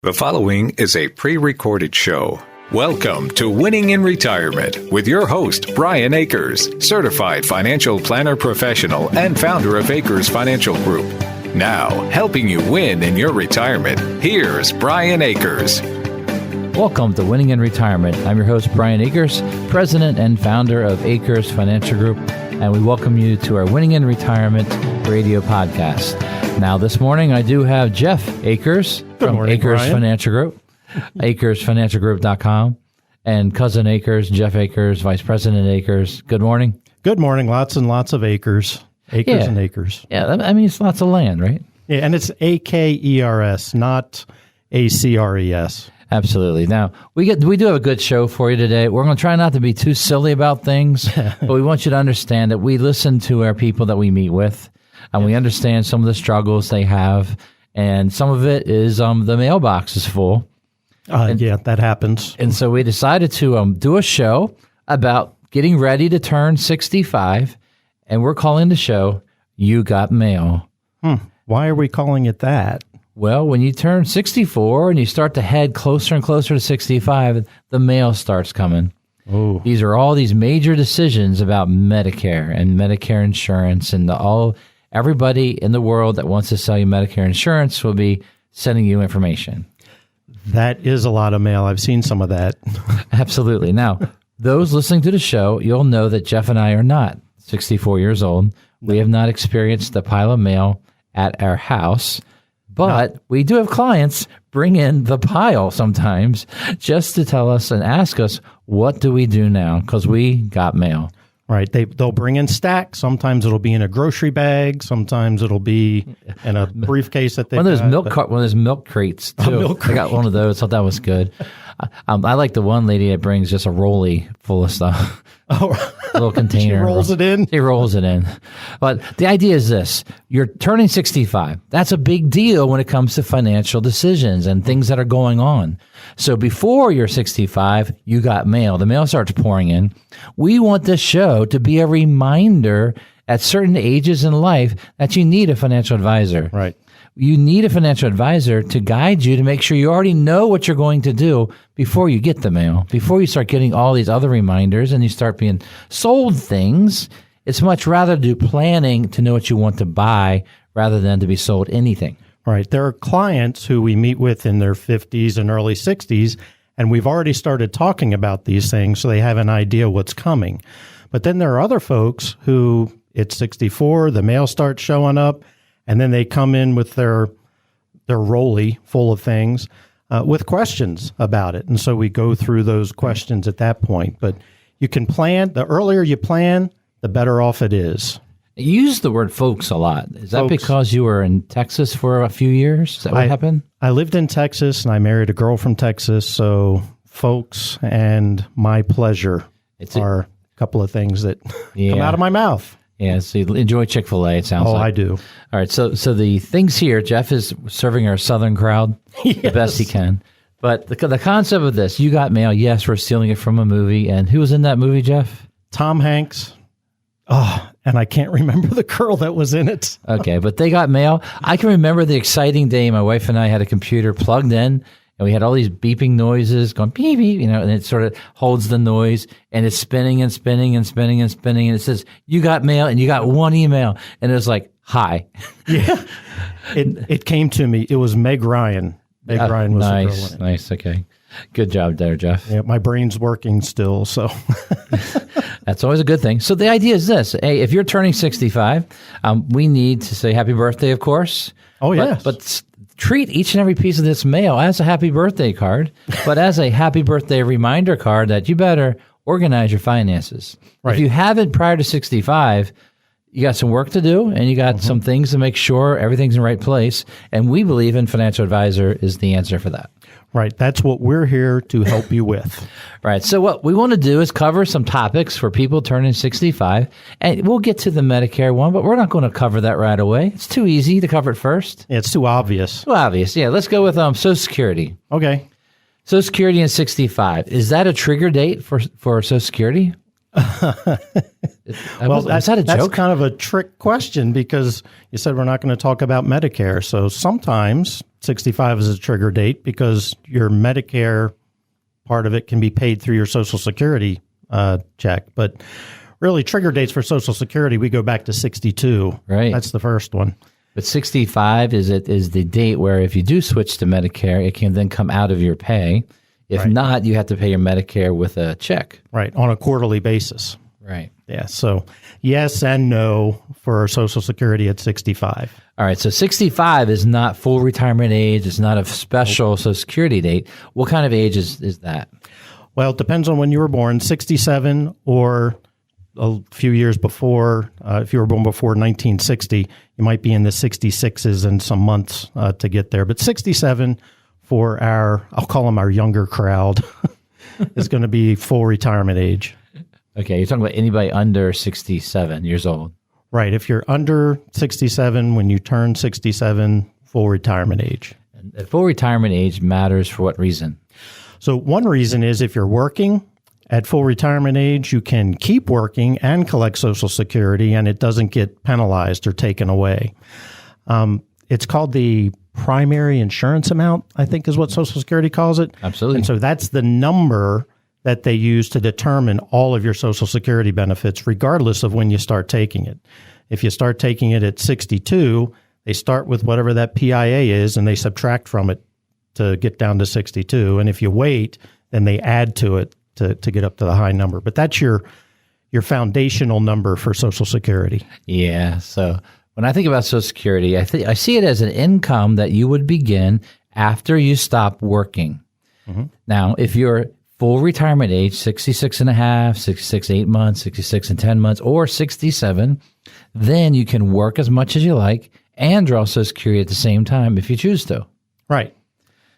The following is a pre-recorded show. Welcome to Winning in Retirement with your host, Brian Akers, certified financial planner professional and founder of Akers Financial Group. Now, helping you win in your retirement, here's Brian Akers. Welcome to Winning in Retirement. I'm your host, Brian Akers, president and founder of Akers Financial Group, and we welcome you to our Winning in Retirement radio podcast. Now, this morning, I do have Jeff Akers from Akers Brian. Financial Group, AkersFinancialGroup.com, and cousin Akers, Jeff Akers, vice president Akers. Good morning. Good morning. Lots and lots of acres. Acres and acres. Yeah, I mean, it's lots of land, right? Yeah, and it's Akers, not Acres. Absolutely. Now, we do have a good show for you today. We're going to try not to be too silly about things, but we want you to understand that we listen to our people that we meet with, and we understand some of the struggles they have, and some of it is the mailbox is full. Yeah, that happens. And so we decided to do a show about getting ready to turn 65, and we're calling the show You Got Mail. Why are we calling it that? Well, when you turn 64 and you start to head closer and closer to 65, the mail starts coming. Oh, These are all these major decisions about Medicare and Medicare insurance, and everybody in the world that wants to sell you Medicare insurance will be sending you information. that is a lot of mail. I've seen some of that. Absolutely. Now, those listening to the show, you'll know that Jeff and I are not 64 years old. We have not experienced the pile of mail at our house, but we do have clients bring in the pile sometimes just to tell us and ask us, what do we do now? Because we got mail. Right. They'll bring in stacks. Sometimes it'll be in a grocery bag. Sometimes it'll be in a briefcase that they One of those milk crates too. I got one of those. Thought that was good. I like the one lady that brings just a rollie full of stuff. Oh, A little container. She rolls it in. She rolls it in. But the idea is this. You're turning 65. That's a big deal when it comes to financial decisions and things that are going on. So before you're 65, you got mail. The mail starts pouring in. We want this show to be a reminder at certain ages in life that you need a financial advisor. Right. You need a financial advisor to guide you to make sure you already know what you're going to do before you get the mail, before you start getting all these other reminders and you start being sold things. It's much rather to do planning to know what you want to buy rather than to be sold anything. Right. There are clients who we meet with in their 50s and early 60s, and we've already started talking about these things, so they have an idea what's coming. But then there are other folks who it's 64, the mail starts showing up, and then they come in with their rollie full of things with questions about it. And so we go through those questions at that point. But you can plan. The earlier you plan, the better off it is. You use the word folks a lot. Is that Folks. because you were in Texas for a few years? Is that what happened? I lived in Texas, and I married a girl from Texas. So folks and my pleasure are a couple of things that come out of my mouth. Yeah, so you enjoy Chick-fil-A, it sounds like. Oh, I do. All right, so the things here, Jeff is serving our southern crowd the best he can. But the concept of this, you got mail, yes, we're stealing it from a movie. And who was in that movie, Jeff? Tom Hanks. Oh, and I can't remember the girl that was in it. Okay, but they got mail. I can remember the exciting day my wife and I had a computer plugged in, and we had all these beeping noises going beep, beep, and it sort of holds the noise, and it's spinning and spinning and spinning and spinning, and it says, you got mail, and you got one email. And it was like, hi. Yeah. It came to me. It was Meg Ryan. Meg Ryan was the girl in it. Nice, okay. Good job there, Jeff. Yeah, my brain's working still, so. That's always a good thing. So the idea is this. Hey, if you're turning 65, we need to say happy birthday, of course. Oh, yes. But treat each and every piece of this mail as a happy birthday card, but as a happy birthday reminder card that you better organize your finances. Right. If you haven't prior to 65, you got some work to do, and you got some things to make sure everything's in the right place. And we believe in financial advisor is the answer for that. Right. That's what we're here to help you with. Right. So what we want to do is cover some topics for people turning 65. And we'll get to the Medicare one, but we're not going to cover that right away. It's too easy to cover it first. Yeah, it's too obvious. Too obvious. Yeah. Let's go with Social Security. Okay. Social Security and 65. Is that a trigger date for Social Security? Was that a joke? That's kind of a trick question because you said we're not going to talk about Medicare. So sometimes 65 is a trigger date because your Medicare part of it can be paid through your Social Security check. But really, trigger dates for Social Security, we go back to 62. Right. That's the first one. But 65 is the date where if you do switch to Medicare, it can then come out of your pay. If not, you have to pay your Medicare with a check. Right, on a quarterly basis. Right. Yeah, so yes and no for Social Security at 65. All right, so 65 is not full retirement age. It's not a special Social Security date. What kind of age is that? Well, it depends on when you were born, 67 or a few years before. If you were born before 1960, you might be in the 66s and some months to get there. But 67 for I'll call them our younger crowd, is going to be full retirement age. Okay, you're talking about anybody under 67 years old. Right. If you're under 67, when you turn 67, full retirement age. And full retirement age matters for what reason? So one reason is if you're working at full retirement age, you can keep working and collect Social Security, and it doesn't get penalized or taken away. It's called the primary insurance amount, I think is what Social Security calls it. Absolutely. And so that's the number that they use to determine all of your Social Security benefits, regardless of when you start taking it. If you start taking it at 62, they start with whatever that PIA is, and they subtract from it to get down to 62. And if you wait, then they add to it to get up to the high number. But that's your foundational number for Social Security. Yeah. So when I think about Social Security, I see it as an income that you would begin after you stop working. Mm-hmm. Now, if you're full retirement age, 66 and a half, 66, 8 months, 66 and 10 months, or 67, then you can work as much as you like and draw Social Security at the same time if you choose to. Right.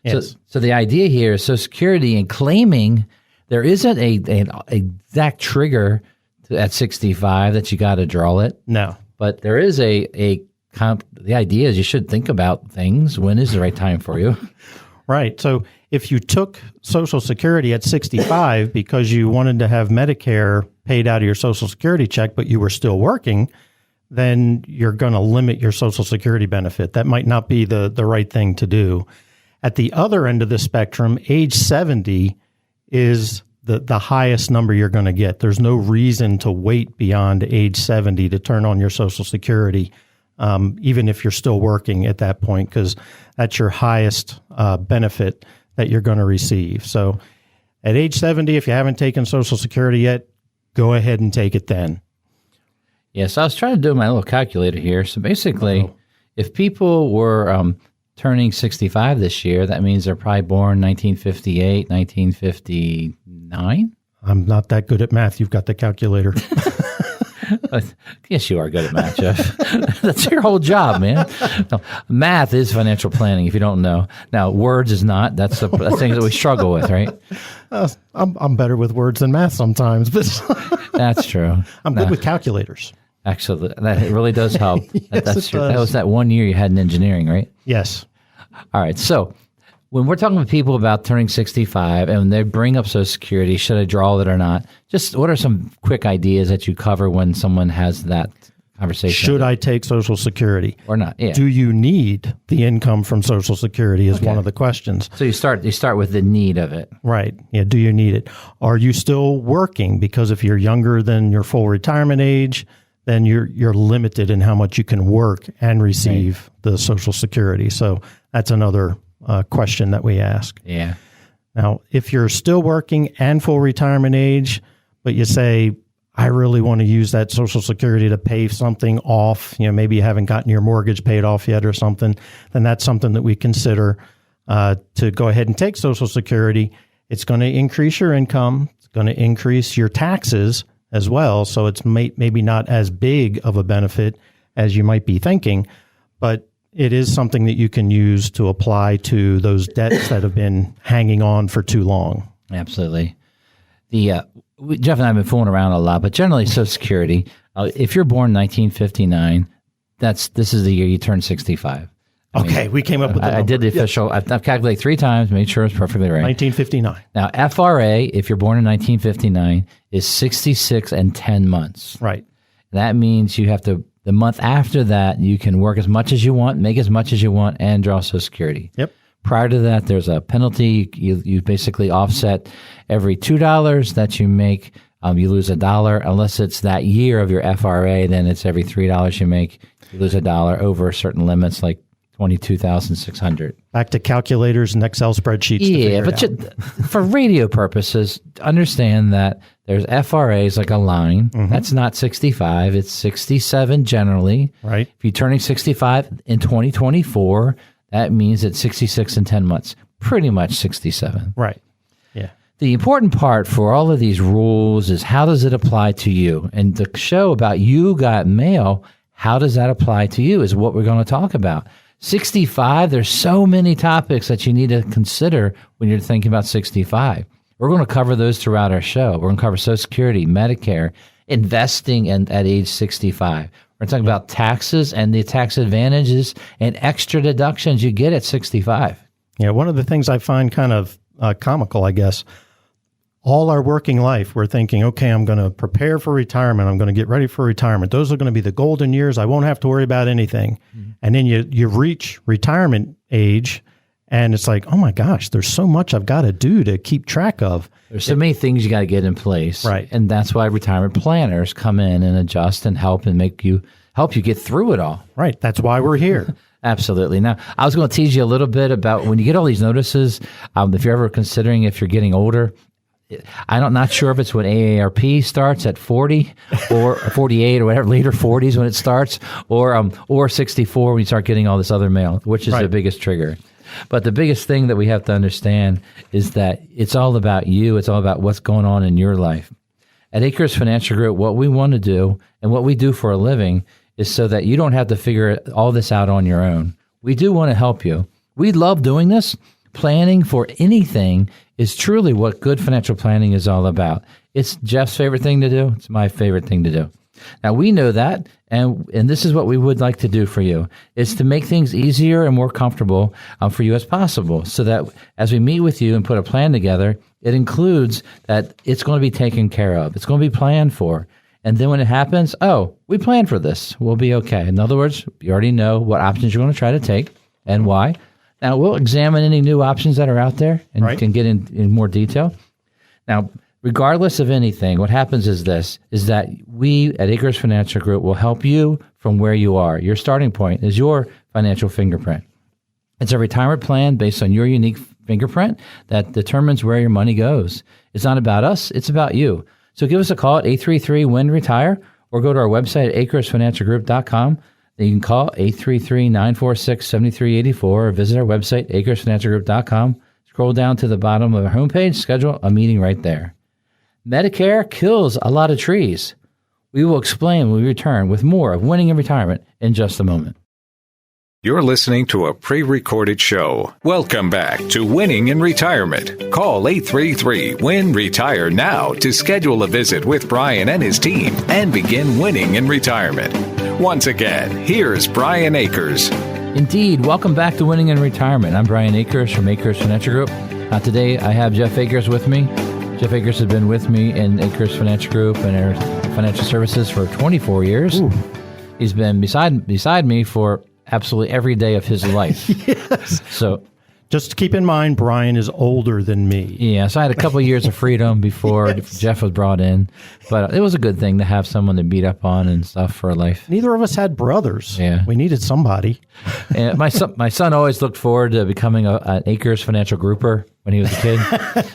Yes. So the idea here is Social Security and claiming there isn't an exact trigger at 65 that you got to draw it. No. But there is the idea is you should think about things. When is the right time for you? Right. So if you took Social Security at 65 because you wanted to have Medicare paid out of your Social Security check, but you were still working, then you're going to limit your Social Security benefit. That might not be the right thing to do. At the other end of the spectrum, age 70 is the highest number you're going to get. There's no reason to wait beyond age 70 to turn on your Social Security, even if you're still working at that point, because that's your highest benefit that you're going to receive. So at age 70, if you haven't taken Social Security yet, go ahead and take it then. Yes, I was trying to do my little calculator here. So basically, if people were turning 65 this year, that means they're probably born 1958, 1959. I'm not that good at math. You've got the calculator. Yes, you are good at math, Jeff. That's your whole job, man. No, math is financial planning, if you don't know. Now, words is not. That's the thing that we struggle with, right? I'm better with words than math sometimes, but that's true. I'm good with calculators. Actually, that really does help. Yes, That was that 1 year you had in engineering, right? Yes. All right. So when we're talking with people about turning 65 and they bring up Social Security, should I draw it or not? Just what are some quick ideas that you cover when someone has that conversation? Should I take Social Security or not? Yeah. Do you need the income from Social Security is one of the questions. So you start with the need of it. Right. Yeah. Do you need it? Are you still working? Because if you're younger than your full retirement age, then you're limited in how much you can work and receive the Social Security. So that's another question that we ask. Yeah. Now, if you're still working and full retirement age, but you say, I really want to use that Social Security to pay something off, maybe you haven't gotten your mortgage paid off yet or something, then that's something that we consider to go ahead and take Social Security. It's going to increase your income. It's going to increase your taxes as well. So it's maybe not as big of a benefit as you might be thinking, but it is something that you can use to apply to those debts that have been hanging on for too long. Absolutely. Jeff and I have been fooling around a lot, but generally Social Security, if you're born 1959, this is the year you turn 65. Okay, we came up with the I did the official. I've calculated 3 times, made sure it's perfectly right. 1959. Now, FRA, if you're born in 1959, is 66 and 10 months. Right. That means you have to, the month after that, you can work as much as you want, make as much as you want, and draw Social Security. Yep. Prior to that, there's a penalty. You basically offset every $2 that you make. You lose $1 unless it's that year of your FRA. Then it's every $3 you make. You lose $1 over certain limits, like $22,600. Back to calculators and Excel spreadsheets. Yeah, but for radio purposes, understand that there's FRAs like a line. Mm-hmm. That's not 65. It's 67 generally. Right. If you're turning 65 in 2024, that means it's 66 and 10 months. Pretty much 67. Right. Yeah. The important part for all of these rules is how does it apply to you? And the show about You Got Mail, how does that apply to you is what we're going to talk about. 65, there's so many topics that you need to consider when you're thinking about 65. We're going to cover those throughout our show. We're going to cover Social Security, Medicare, investing at age 65. We're talking about taxes and the tax advantages and extra deductions you get at 65. Yeah, one of the things I find kind of comical, I guess, all our working life, we're thinking, okay, I'm going to prepare for retirement. I'm going to get ready for retirement. Those are going to be the golden years. I won't have to worry about anything. Mm-hmm. And then you reach retirement age, and it's like, oh my gosh, there's so much I've got to do to keep track of. There's so many things you got to get in place. Right. And that's why retirement planners come in and adjust and help you get through it all. Right. That's why we're here. Absolutely. Now, I was going to tease you a little bit about when you get all these notices, if you're ever considering if you're getting older, I'm not sure if it's when AARP starts at 40 or 48 or whatever, later 40s when it starts, or 64 when you start getting all this other mail, which is the biggest trigger. But the biggest thing that we have to understand is that it's all about you. It's all about what's going on in your life. At Akers Financial Group, what we want to do and what we do for a living is so that you don't have to figure all this out on your own. We do want to help you. We love doing this. Planning for anything is truly what good financial planning is all about. It's Jeff's favorite thing to do. It's my favorite thing to do. Now, we know that, and this is what we would like to do for you, is to make things easier and more comfortable for you as possible, so that as we meet with you and put a plan together, it includes that it's going to be taken care of. It's going to be planned for. And then when it happens, we planned for this. We'll be okay. In other words, you already know what options you're going to try to take and why. Now, we'll examine any new options that are out there and can get in more detail. Now, regardless of anything, what happens is that we at Akers Financial Group will help you from where you are. Your starting point is your financial fingerprint. It's a retirement plan based on your unique fingerprint that determines where your money goes. It's not about us, it's about you. So give us a call at 833-WIN-RETIRE or go to our website at akersfinancialgroup.com. You can call 833-946-7384 or visit our website, akersfinancialgroup.com. Scroll down to the bottom of our homepage, schedule a meeting right there. Medicare kills a lot of trees. We will explain when we return with more of Winning in Retirement in just a moment. You're listening to a pre-recorded show. Welcome back to Winning in Retirement. Call 833-WIN-RETIRE now to schedule a visit with Brian and his team and begin winning in retirement. Once again, here's Brian Akers. Indeed. Welcome back to Winning in Retirement. I'm Brian Akers from Akers Financial Group. Today, I have Jeff Akers with me. Jeff Akers has been with me in Akers Financial Group and our financial services for 24 years. Ooh. He's been beside me for absolutely every day of his life. Yes. So, just keep in mind, Brian is older than me. Yeah, so I had a couple of years of freedom before Jeff was brought in. But it was a good thing to have someone to beat up on and stuff for life. Neither of us had brothers. Yeah. We needed somebody. And my son always looked forward to becoming an Akers financial grouper when he was a kid,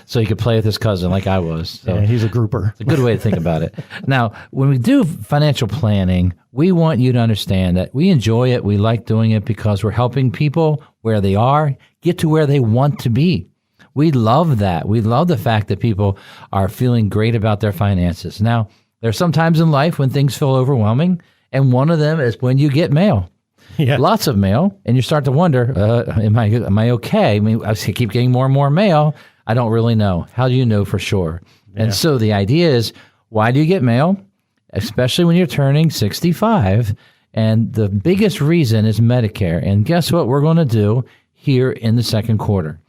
so he could play with his cousin like I was. So yeah, he's a grouper. It's a good way to think about it. Now, when we do financial planning, we want you to understand that we enjoy it. We like doing it because we're helping people where they are get to where they want to be. We love that. We love the fact that people are feeling great about their finances. Now, there's some times in life when things feel overwhelming, and one of them is when you get mail. Yeah. Lots of mail, and you start to wonder, am I okay? I mean, I keep getting more and more mail. I don't really know. How do you know for sure? Yeah. And so the idea is, why do you get mail? Especially when you're turning 65, And the biggest reason is Medicare. And guess what we're going to do here in the second quarter?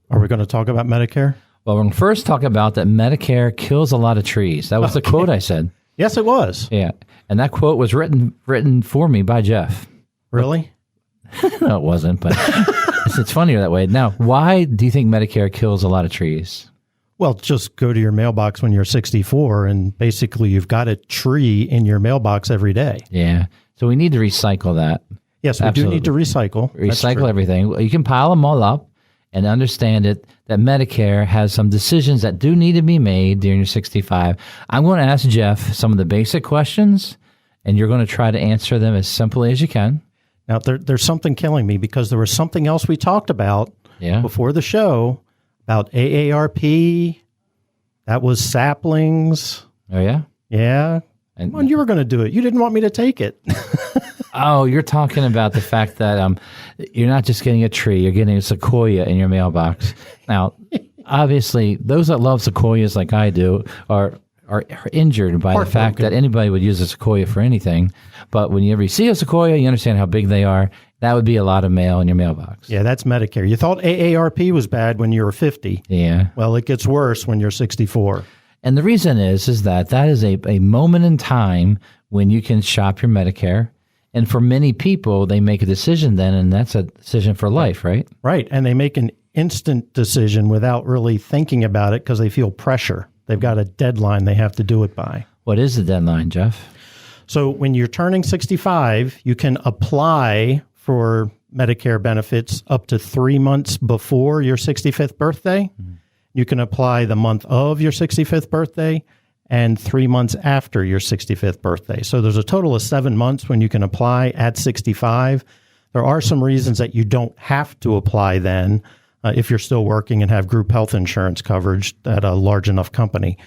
Are we going to talk about Medicare? Well, we're going to first talk about that Medicare kills a lot of trees. That was the quote I said. Yes, it was. Yeah. And that quote was written for me by Jeff. Really? No, it wasn't, but it's funnier that way. Now, why do you think Medicare kills a lot of trees? Well, just go to your mailbox when you're 64, and basically you've got a tree in your mailbox every day. Yeah. So we need to recycle that. Yes, we do need to recycle. Recycle everything. You can pile them all up and understand it that Medicare has some decisions that do need to be made during your 65. I'm going to ask Jeff some of the basic questions, and you're going to try to answer them as simply as you can. Now, there's something killing me because there was something else we talked about before the show about AARP. That was saplings. Oh, yeah? Yeah. And when you were going to do it, you didn't want me to take it. Oh, you're talking about the fact that you're not just getting a tree, you're getting a sequoia in your mailbox. Now, obviously, those that love sequoias like I do are injured by the fact that anybody would use a sequoia for anything. But whenever you see a sequoia, you understand how big they are. That would be a lot of mail in your mailbox. Yeah, that's Medicare. You thought AARP was bad when you were 50. Yeah. Well, it gets worse when you're 64. And the reason is that is a moment in time when you can shop your Medicare. And for many people, they make a decision then, and that's a decision for life, right? Right. And they make an instant decision without really thinking about it because they feel pressure. They've got a deadline they have to do it by. What is the deadline, Jeff? So when you're turning 65, you can apply for Medicare benefits up to 3 months before your 65th birthday. Mm-hmm. You can apply the month of your 65th birthday and 3 months after your 65th birthday. So there's a total of 7 months when you can apply at 65. There are some reasons that you don't have to apply then if you're still working and have group health insurance coverage at a large enough company.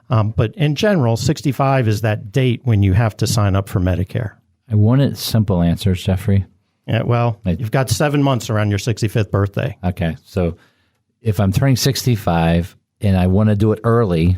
But in general, 65 is that date when you have to sign up for Medicare. I wanted simple answers, Jeffrey. Yeah, well, you've got 7 months around your 65th birthday. Okay, so if I'm turning 65 and I want to do it early,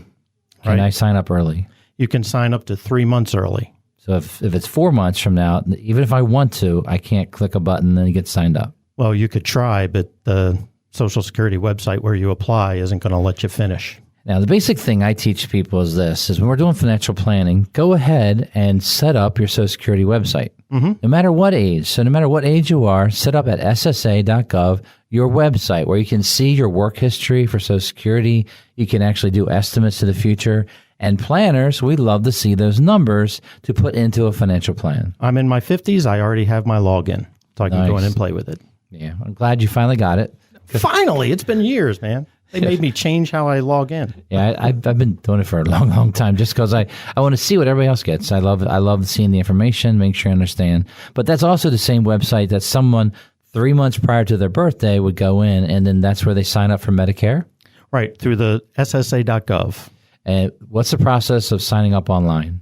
can I sign up early? You can sign up to 3 months early. So if it's 4 months from now, even if I want to, I can't click a button and get signed up. Well, you could try, but the Social Security website where you apply isn't going to let you finish. Now, the basic thing I teach people is this, is when we're doing financial planning, go ahead and set up your Social Security website, no matter what age. So no matter what age you are, set up at ssa.gov, your website, where you can see your work history for Social Security. You can actually do estimates to the future. And planners, we love to see those numbers to put into a financial plan. I'm in my 50s. I already have my login, so I can go in and play with it. Yeah, I'm glad you finally got it. Finally! It's been years, man. They made me change how I log in. Yeah, I've been doing it for a long, long time just because I want to see what everybody else gets. I love seeing the information, make sure I understand. But that's also the same website that someone 3 months prior to their birthday would go in, and then that's where they sign up for Medicare? Right, through the ssa.gov. And what's the process of signing up online?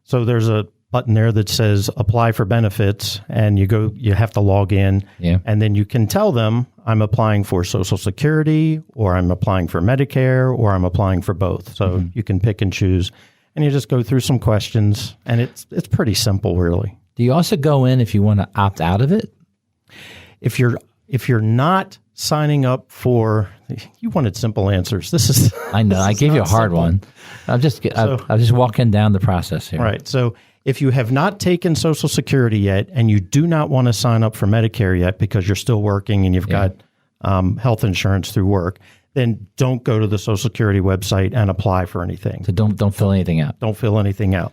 So there's a button there that says apply for benefits, and you have to log in, and then you can tell them I'm applying for Social Security, or I'm applying for Medicare, or I'm applying for both. So you can pick and choose, and you just go through some questions, and it's pretty simple, really. Do you also go in if you want to opt out of it? If you're not signing up for, you wanted simple answers. This is I know I gave you a hard one. I'm just walking down the process here. Right. So if you have not taken Social Security yet and you do not want to sign up for Medicare yet because you're still working and you've got health insurance through work, then don't go to the Social Security website and apply for anything. So don't fill anything out. Don't fill anything out.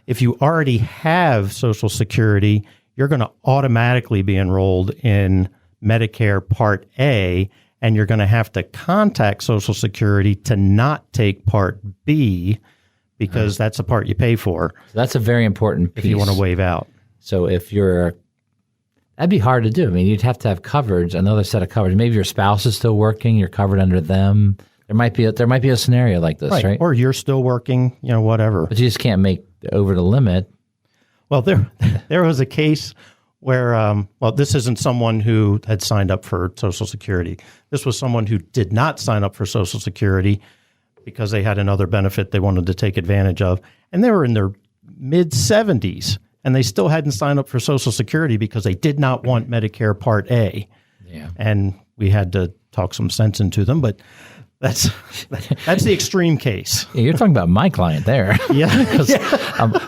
If you already have Social Security, you're going to automatically be enrolled in Medicare Part A, and you're going to have to contact Social Security to not take Part B, because that's the part you pay for. So that's a very important piece. If you want to waive out. So that'd be hard to do. I mean, you'd have to have coverage, another set of coverage. Maybe your spouse is still working, you're covered under them. There might be a scenario like this, right? Or you're still working, whatever. But you just can't make over the limit. Well, there was a case where, this isn't someone who had signed up for Social Security. This was someone who did not sign up for Social Security because they had another benefit they wanted to take advantage of. And they were in their mid-70s, and they still hadn't signed up for Social Security because they did not want Medicare Part A. Yeah. And we had to talk some sense into them, but that's the extreme case. Yeah, you're talking about my client there. Yeah.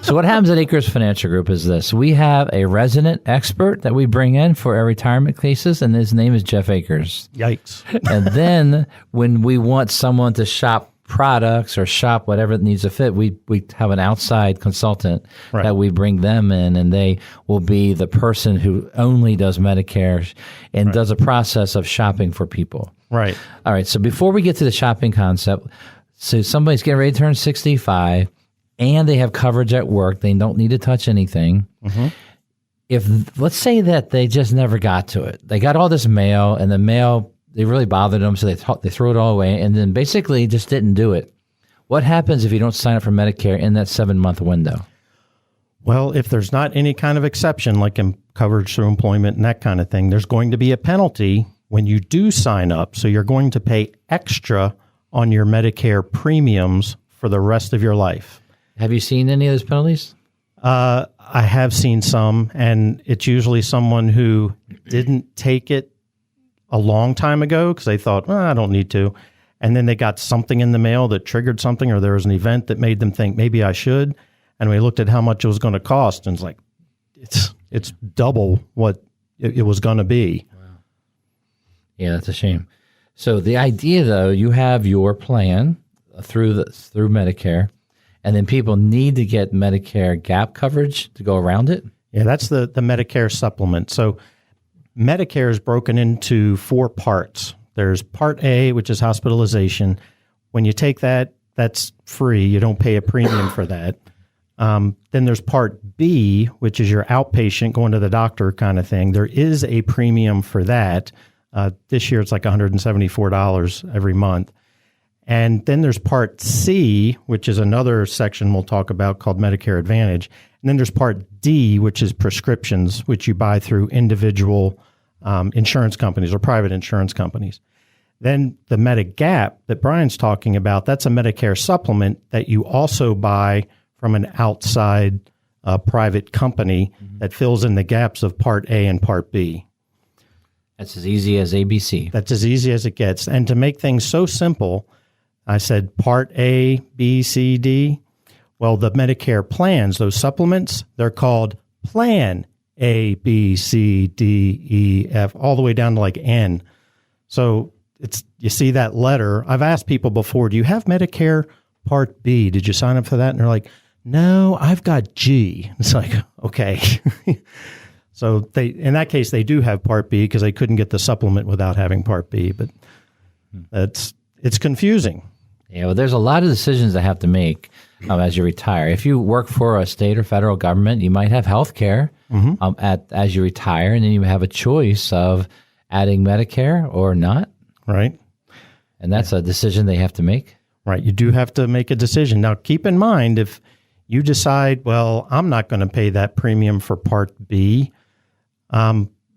So what happens at Akers Financial Group is this. We have a resident expert that we bring in for our retirement cases, and his name is Jeff Akers. Yikes. And then when we want someone to shop products or shop whatever needs to fit, we have an outside consultant that we bring them in, and they will be the person who only does Medicare and does a process of shopping for people. Right. All right. So before we get to the shopping concept, so somebody's getting ready to turn 65 and they have coverage at work. They don't need to touch anything. Mm-hmm. If let's say that they just never got to it, they got all this mail and the mail, they really bothered them. So they threw it all away and then basically just didn't do it. What happens if you don't sign up for Medicare in that 7-month window? Well, if there's not any kind of exception, like in coverage through employment and that kind of thing, there's going to be a penalty when you do sign up. So you're going to pay extra on your Medicare premiums for the rest of your life. Have you seen any of those penalties? I have seen some, and it's usually someone who didn't take it a long time ago because they thought, well, I don't need to. And then they got something in the mail that triggered something, or there was an event that made them think maybe I should. And we looked at how much it was going to cost, and it's like, it's double what it was going to be. Yeah, that's a shame. So the idea, though, you have your plan through Medicare, and then people need to get Medicare gap coverage to go around it? Yeah, that's the Medicare supplement. So Medicare is broken into 4 parts. There's Part A, which is hospitalization. When you take that, that's free. You don't pay a premium for that. Then there's Part B, which is your outpatient, going to the doctor kind of thing. There is a premium for that. This year, it's like $174 every month. And then there's Part C, which is another section we'll talk about called Medicare Advantage. And then there's Part D, which is prescriptions, which you buy through individual insurance companies or private insurance companies. Then the Medigap that Brian's talking about, that's a Medicare supplement that you also buy from an outside private company that fills in the gaps of Part A and Part B. That's as easy as ABC. That's as easy as it gets. And to make things so simple, I said Part A, B, C, D. Well, the Medicare plans, those supplements, they're called Plan A, B, C, D, E, F, all the way down to like N. So you see that letter. I've asked people before, do you have Medicare Part B? Did you sign up for that? And they're like, no, I've got G. It's like, okay. So in that case, they do have Part B because they couldn't get the supplement without having Part B. But it's confusing. Yeah, well, there's a lot of decisions that have to make as you retire. If you work for a state or federal government, you might have health care as you retire, and then you have a choice of adding Medicare or not. Right. And that's a decision they have to make. Right. You do have to make a decision. Now, keep in mind, if you decide, well, I'm not going to pay that premium for Part B,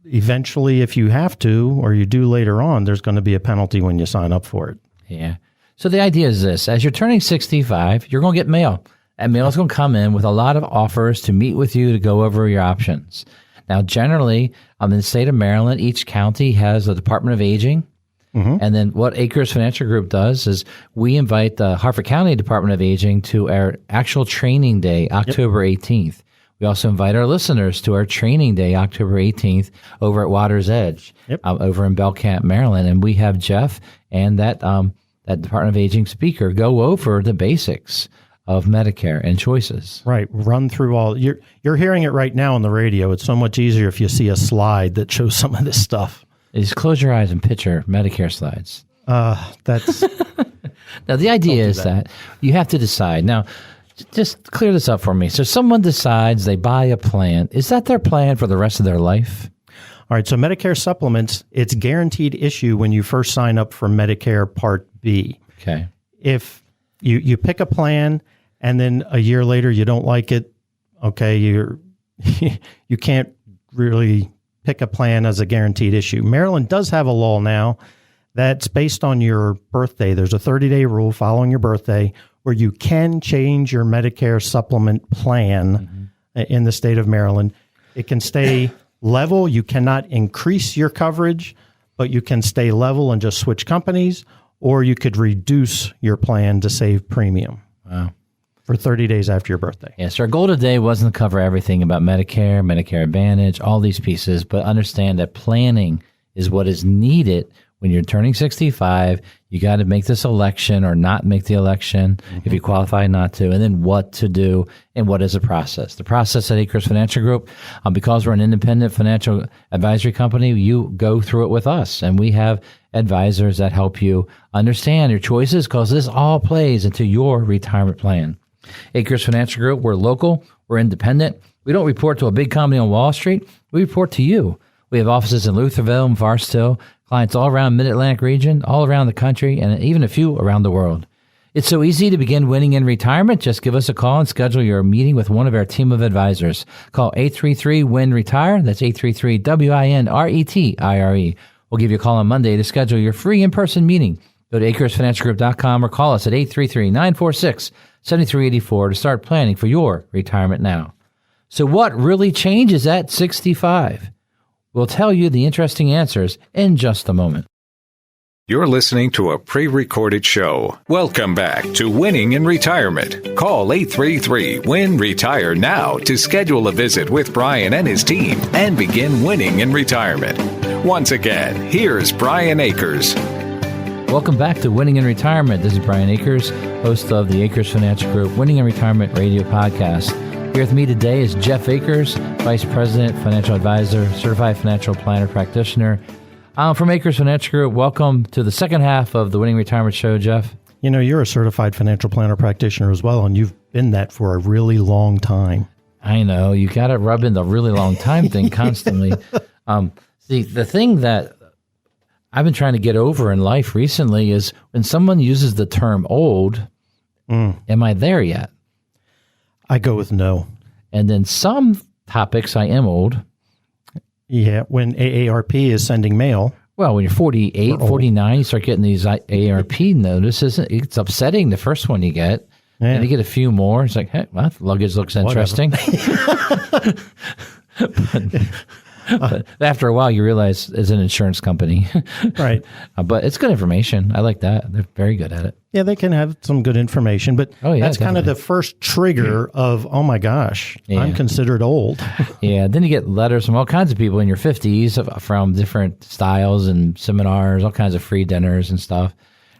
eventually, if you have to, or you do later on, there's going to be a penalty when you sign up for it. Yeah. So the idea is this. As you're turning 65, you're going to get mail. And mail is going to come in with a lot of offers to meet with you to go over your options. Now, generally, in the state of Maryland, each county has a Department of Aging. Mm-hmm. And then what Akers Financial Group does is we invite the Harford County Department of Aging to our actual training day, October 18th. We also invite our listeners to our training day, October 18th, over at Water's Edge, over in Belcamp, Maryland. And we have Jeff and that Department of Aging speaker go over the basics of Medicare and choices. Right. Run through all. You're hearing it right now on the radio. It's so much easier if you see a slide that shows some of this stuff. Just close your eyes and picture Medicare slides. That's Now, the idea is that you have to decide. Now, just clear this up for me. So someone decides they buy a plan. Is that their plan for the rest of their life? All right. So Medicare supplements, it's guaranteed issue when you first sign up for Medicare Part B. Okay. If you pick a plan and then a year later you don't like it, okay, you can't really pick a plan as a guaranteed issue. Maryland does have a law now that's based on your birthday. There's a 30-day rule following your birthday where you can change your Medicare supplement plan in the state of Maryland. It can stay level. You cannot increase your coverage, but you can stay level and just switch companies, or you could reduce your plan to save premium. Wow. For 30 days after your birthday. Yes, our goal today wasn't to cover everything about Medicare, Medicare Advantage, all these pieces, but understand that planning is what is needed when you're turning 65. You got to make this election or not make the election if you qualify not to, and then what to do and what is the process. The process at Akers Financial Group, because we're an independent financial advisory company, you go through it with us, and we have advisors that help you understand your choices because this all plays into your retirement plan. Akers Financial Group, we're local, we're independent. We don't report to a big company on Wall Street. We report to you. We have offices in Lutherville and Forest Hill, clients all around Mid-Atlantic region, all around the country, and even a few around the world. It's so easy to begin winning in retirement. Just give us a call and schedule your meeting with one of our team of advisors. Call 833-WIN-RETIRE. That's 833-WINRETIRE. We'll give you a call on Monday to schedule your free in-person meeting. Go to AkersFinancialGroup.com or call us at 833-946-7384 to start planning for your retirement now. So what really changes at 65? We'll tell you the interesting answers in just a moment. You're listening to a pre-recorded show. Welcome back to Winning in Retirement. Call 833-WIN-RETIRE now to schedule a visit with Brian and his team and begin winning in retirement. Once again, here's Brian Akers. Welcome back to Winning in Retirement. This is Brian Akers, host of the Akers Financial Group Winning in Retirement radio podcast. Here with me today is Jeff Akers, Vice President, Financial Advisor, Certified Financial Planner Practitioner. From Akers Financial Group. Welcome to the second half of the Winning Retirement Show, Jeff. You know, you're a Certified Financial Planner Practitioner as well, and you've been that for a really long time. I know. You got to rub in the really long time thing constantly. The thing that I've been trying to get over in life recently is when someone uses the term old, am I there yet? I go with no. And then some topics, I am old. Yeah, when AARP is sending mail. Well, when you're 48, 49, you start getting these AARP notices. It's upsetting, the first one you get. Yeah. And you get a few more. It's like, hey, well, luggage looks interesting. But after a while, you realize it's an insurance company. Right. But it's good information. I like that. They're very good at it. Yeah, they can have some good information, but that's definitely kind of the first trigger of, oh my gosh, I'm considered old. Yeah, then you get letters from all kinds of people in your 50s from different styles and seminars, all kinds of free dinners and stuff.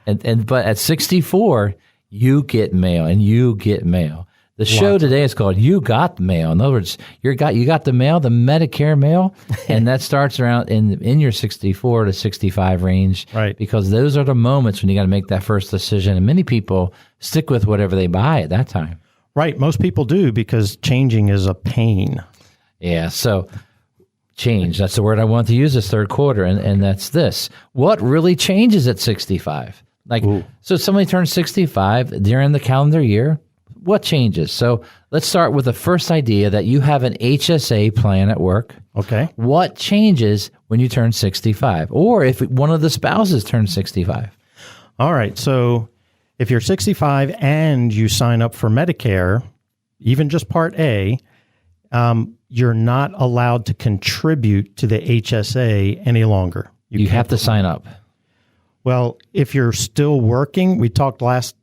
But at 64, you get mail, and you get mail. The show today is called You Got Mail. In other words, you got the mail, the Medicare mail, and that starts around in your 64 to 65 range. Right. Because those are the moments when you got to make that first decision. And many people stick with whatever they buy at that time. Right. Most people do because changing is a pain. Yeah. So change, that's the word I want to use this third quarter. And that's this. What really changes at 65? So somebody turns 65 during the calendar year. What changes? So let's start with the first idea that you have an HSA plan at work. Okay. What changes when you turn 65? Or if one of the spouses turns 65? All right. So if you're 65 and you sign up for Medicare, even just Part A, you're not allowed to contribute to the HSA any longer. You have to sign up. Well, if you're still working, we talked last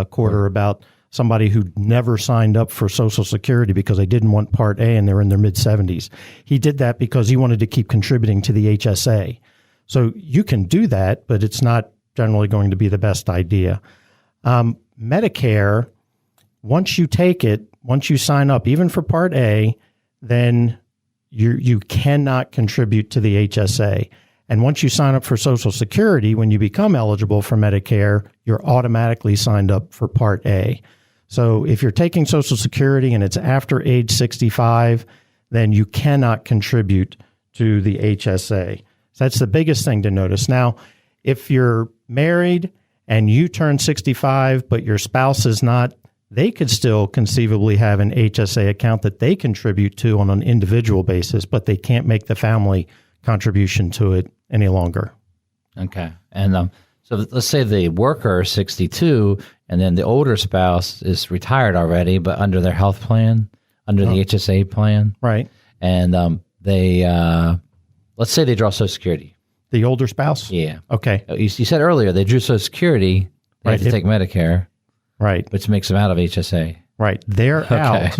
quarter about somebody who never signed up for Social Security because they didn't want Part A and they're in their mid-70s. He did that because he wanted to keep contributing to the HSA. So you can do that, but it's not generally going to be the best idea. Medicare, once you take it, once you sign up, even for Part A, then you cannot contribute to the HSA. And once you sign up for Social Security, when you become eligible for Medicare, you're automatically signed up for Part A. So if you're taking Social Security and it's after age 65, then you cannot contribute to the HSA. So that's the biggest thing to notice. Now, if you're married and you turn 65, but your spouse is not, they could still conceivably have an HSA account that they contribute to on an individual basis, but they can't make the family contribution to it any longer. Okay. And so let's say the worker is 62 and then the older spouse is retired already, but under their health plan, under the HSA plan. Right. And they, let's say they draw Social Security. The older spouse? Yeah. Okay. You said earlier they drew Social Security. They have to take Medicare. Right. Which makes them out of HSA. Right. They're out.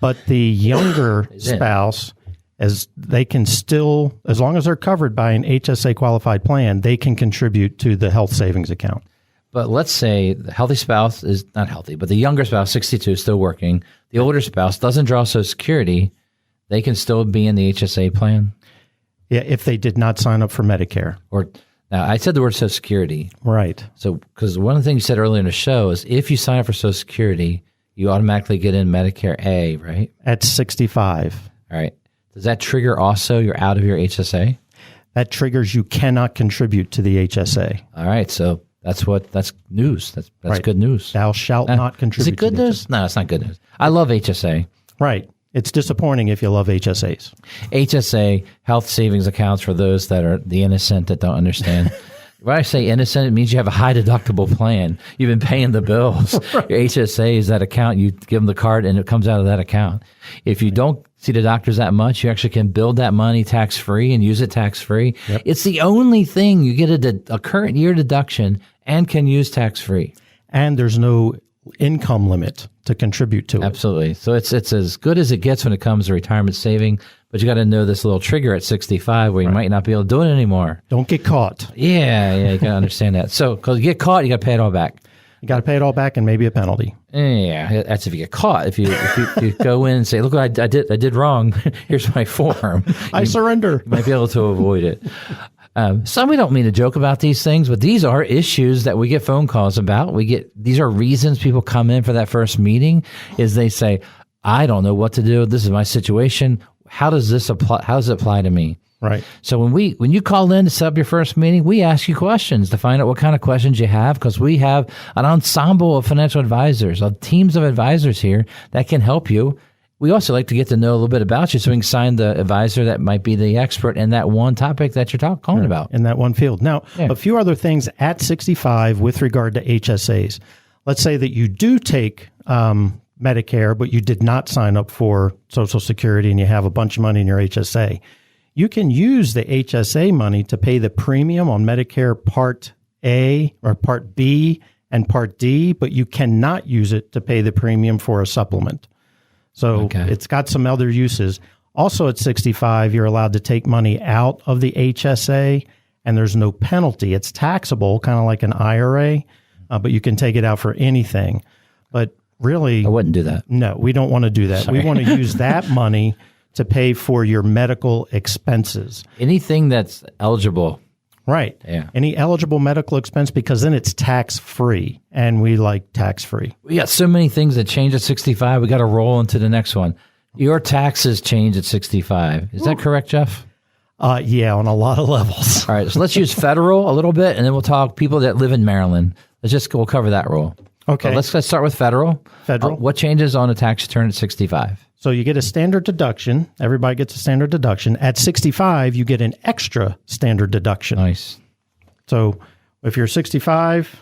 But the younger spouse, as they can still, as long as they're covered by an HSA qualified plan, they can contribute to the health savings account. But let's say the healthy spouse is not healthy, but the younger spouse, 62, is still working. The older spouse doesn't draw Social Security. They can still be in the HSA plan? Yeah, if they did not sign up for Medicare. Or now, I said the word Social Security. Right. So, because one of the things you said earlier in the show is if you sign up for Social Security, you automatically get in Medicare A, right? At 65. All right. Does that trigger also you're out of your HSA? That triggers you cannot contribute to the HSA. All right. So that's news. That's right. Good news. Thou shalt not contribute. Is it good to news? No, it's not good news. I love HSA. Right. It's disappointing if you love HSAs. HSA, health savings accounts for those that are the innocent that don't understand. When I say innocent, it means you have a high deductible plan. You've been paying the bills. Right. Your HSA is that account. You give them the card and it comes out of that account. If you don't see the doctors that much, you actually can build that money tax-free and use it tax-free. Yep. It's the only thing you get a current year deduction and can use tax-free. And there's no income limit to contribute to it. Absolutely. So it's as good as it gets when it comes to retirement saving, but you got to know this little trigger at 65 where you might not be able to do it anymmer. Don't get caught. Yeah, you got to understand that. So, because you get caught, you got to pay it all back. You got to pay it all back and maybe a penalty. Yeah, that's if you get caught. If you go in and say, "Look what I did wrong. Here's my form." I surrender. You might be able to avoid it. Some we don't mean to joke about these things, but these are issues that we get phone calls about. These are reasons people come in for that first meeting is they say, I don't know what to do. This is my situation. How does this apply? How does it apply to me? Right. So when you call in to set up your first meeting, we ask you questions to find out what kind of questions you have, because we have an ensemble of financial advisors, of teams of advisors here that can help you. We also like to get to know a little bit about you so we can find the advisor that might be the expert in that one topic that you're calling about. In that one field. Now, a few other things at 65 with regard to HSAs. Let's say that you do take Medicare, but you did not sign up for Social Security and you have a bunch of money in your HSA. You can use the HSA money to pay the premium on Medicare Part A or Part B and Part D, but you cannot use it to pay the premium for a supplement. So It's got some other uses. Also at 65, you're allowed to take money out of the HSA and there's no penalty. It's taxable, kind of like an IRA, but you can take it out for anything. But really, I wouldn't do that. No, we don't want to do that. Sorry. We want to use that money to pay for your medical expenses. Anything that's eligible. Right. Yeah. Any eligible medical expense, because then it's tax-free, and we like tax-free. We got so many things that change at 65. We got to roll into the next one. Your taxes change at 65. Is that correct, Jeff? Yeah, on a lot of levels. All right. So let's use federal a little bit, and then we'll talk people that live in Maryland. We'll cover that role. Okay. So let's start with federal. Federal. What changes on a tax return at 65? So you get a standard deduction. Everybody gets a standard deduction. At 65, you get an extra standard deduction. Nice. So if you're 65,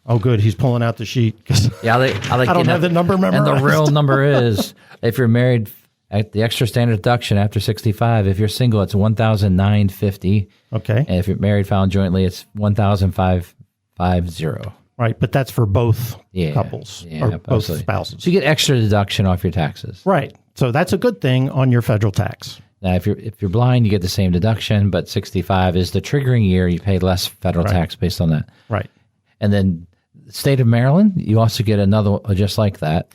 oh, good, he's pulling out the sheet. Yeah, I don't have the number memorized. And the real number is, if you're married, at the extra standard deduction after 65. If you're single, it's $1,950. Okay. And if you're married, found jointly, it's $1,550. Right, but that's for both couples or both spouses. So you get extra deduction off your taxes. Right. So that's a good thing on your federal tax. Now, if you're blind, you get the same deduction, but 65 is the triggering year. You pay less federal tax based on that. Right. And then the state of Maryland, you also get another just like that.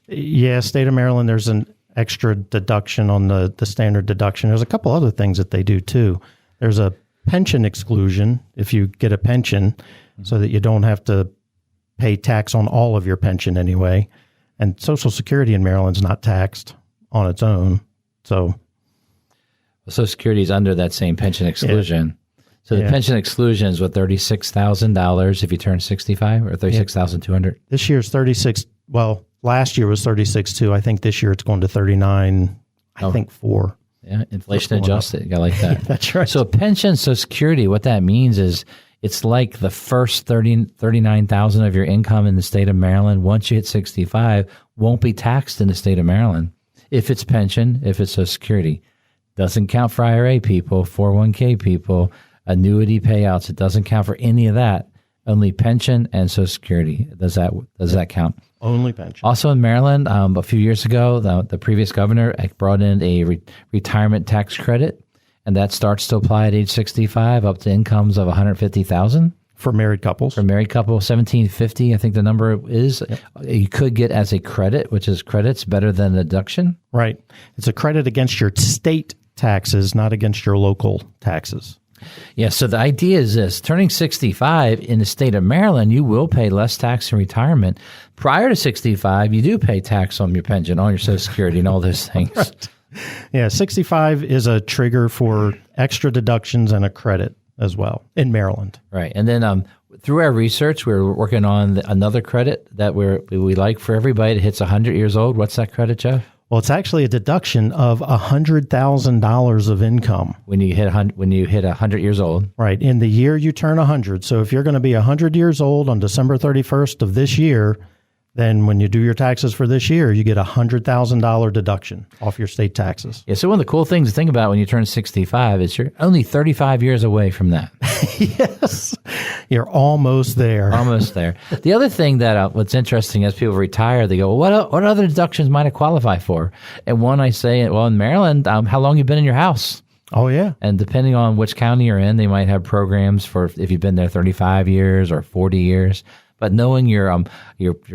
Yeah, state of Maryland, there's an extra deduction on the standard deduction. There's a couple other things that they do too. There's a pension exclusion if you get a pension, so that you don't have to pay tax on all of your pension anyway. And Social Security in Maryland's not taxed on its own. So Social Security is under that same pension exclusion. Yeah. So the pension exclusion is what, $36,000 if you turn 65, or $36,200? This year's 36. Well, last year was 36.2. I think this year it's going to 39. I think 4. Yeah, inflation adjusted. I like that. That's right. So pension, Social Security, what that means is it's like the first $39,000 of your income in the state of Maryland, once you hit 65, won't be taxed in the state of Maryland. if it's pension, if it's Social Security. Doesn't count for IRA people, 401k people, annuity payouts. It doesn't count for any of that. Only pension and Social Security. Does that count? Only pension. Also in Maryland, a few years ago, the previous governor brought in a retirement tax credit, and that starts to apply at age 65 up to incomes of $150,000. For married couples. For married couple, $1,750, I think the number is. Yep. You could get as a credit, which is credits better than a deduction. Right. It's a credit against your state taxes, not against your local taxes. Yeah, so the idea is this. Turning 65 in the state of Maryland, you will pay less tax in retirement. Prior to 65, you do pay tax on your pension, on your Social Security, and all those things. Right. Yeah, 65 is a trigger for extra deductions and a credit as well in Maryland. Right. And then through our research, we're working on another credit that we like for everybody that hits 100 years old. What's that credit, Jeff? Well, it's actually a deduction of $100,000 of income when you hit 100 years old. Right, in the year you turn 100. So if you're going to be 100 years old on December 31st of this year, then when you do your taxes for this year, you get a $100,000 deduction off your state taxes. Yeah. So one of the cool things to think about when you turn 65 is you're only 35 years away from that. Yes, you're almost there. Almost there. The other thing that what's interesting as people retire, they go, well, what other deductions might I qualify for? And one I say, well, in Maryland, how long you been in your house? Oh, yeah. And depending on which county you're in, they might have programs for if you've been there 35 years or 40 years. But knowing your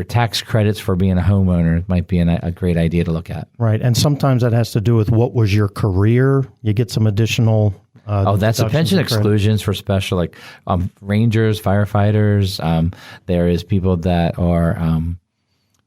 tax credits for being a homeowner might be a great idea to look at. Right. And sometimes that has to do with what was your career. You get some additional that's the pension exclusions for special, like rangers, firefighters. There is people that are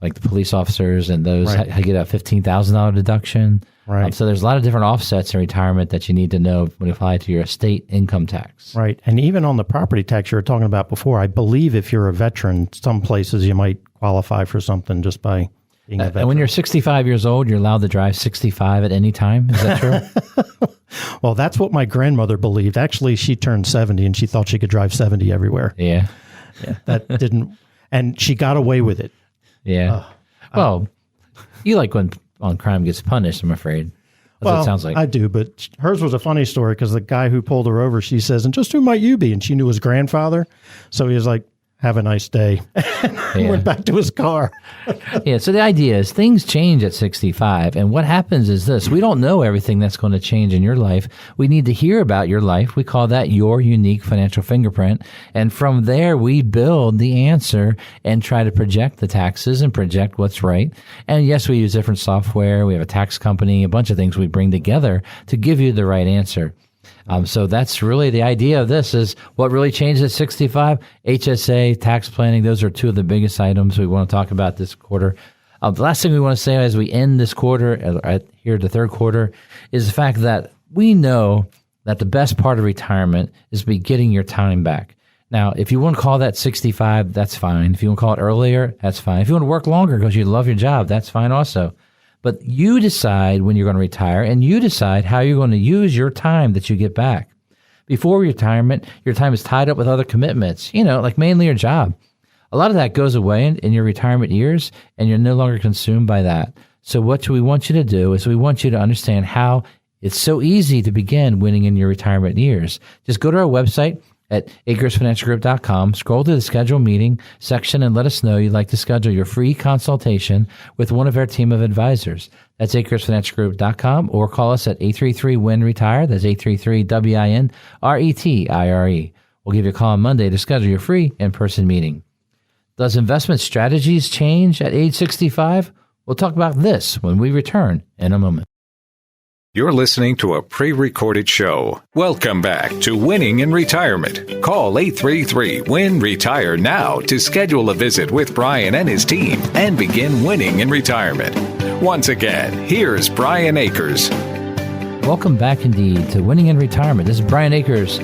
like the police officers, and those right. get a $15,000 deduction. Right. So there's a lot of different offsets in retirement that you need to know when you apply to your state income tax. Right. And even on the property tax you were talking about before, I believe if you're a veteran, some places you might qualify for something just by being a veteran. And when you're 65 years old, you're allowed to drive 65 at any time. Is that true? Well, that's what my grandmother believed. Actually, she turned 70 and she thought she could drive 70 everywhere. Yeah. That didn't, and she got away with it. Yeah. Well, you like when crime gets punished, I'm afraid. That's what it sounds like. I do, but hers was a funny story because the guy who pulled her over, she says, and just who might you be? And she knew his grandfather. So he was like, have a nice day. And went back to his car. Yeah, so the idea is things change at 65. And what happens is this. We don't know everything that's going to change in your life. We need to hear about your life. We call that your unique financial fingerprint. And from there, we build the answer and try to project the taxes and project what's right. And yes, we use different software. We have a tax company, a bunch of things we bring together to give you the right answer. So that's really the idea of this is what really changed at 65, HSA, tax planning. Those are two of the biggest items we want to talk about this quarter. The last thing we want to say as we end this quarter, here the third quarter, is the fact that we know that the best part of retirement is be getting your time back. Now, if you want to call that 65, that's fine. If you want to call it earlier, that's fine. If you want to work longer because you love your job, that's fine also. But you decide when you're going to retire, and you decide how you're going to use your time that you get back. Before retirement, your time is tied up with other commitments, like mainly your job. A lot of that goes away in your retirement years, and you're no longer consumed by that. So what we want you to do is we want you to understand how it's so easy to begin winning in your retirement years. Just go to our website at akersfinancialgroup.com, scroll to the schedule meeting section and let us know you'd like to schedule your free consultation with one of our team of advisors. That's akersfinancialgroup.com, or call us at 833-WIN-RETIRE. That's 833-WIN-RETIRE. We'll give you a call on Monday to schedule your free in-person meeting. Does investment strategies change at age 65? We'll talk about this when we return in a moment. You're listening to a pre-recorded show. Welcome back to Winning in Retirement. Call 833-WIN-RETIRE now to schedule a visit with Brian and his team and begin winning in retirement. Once again, here's Brian Akers. Welcome back indeed to Winning in Retirement. This is Brian Akers,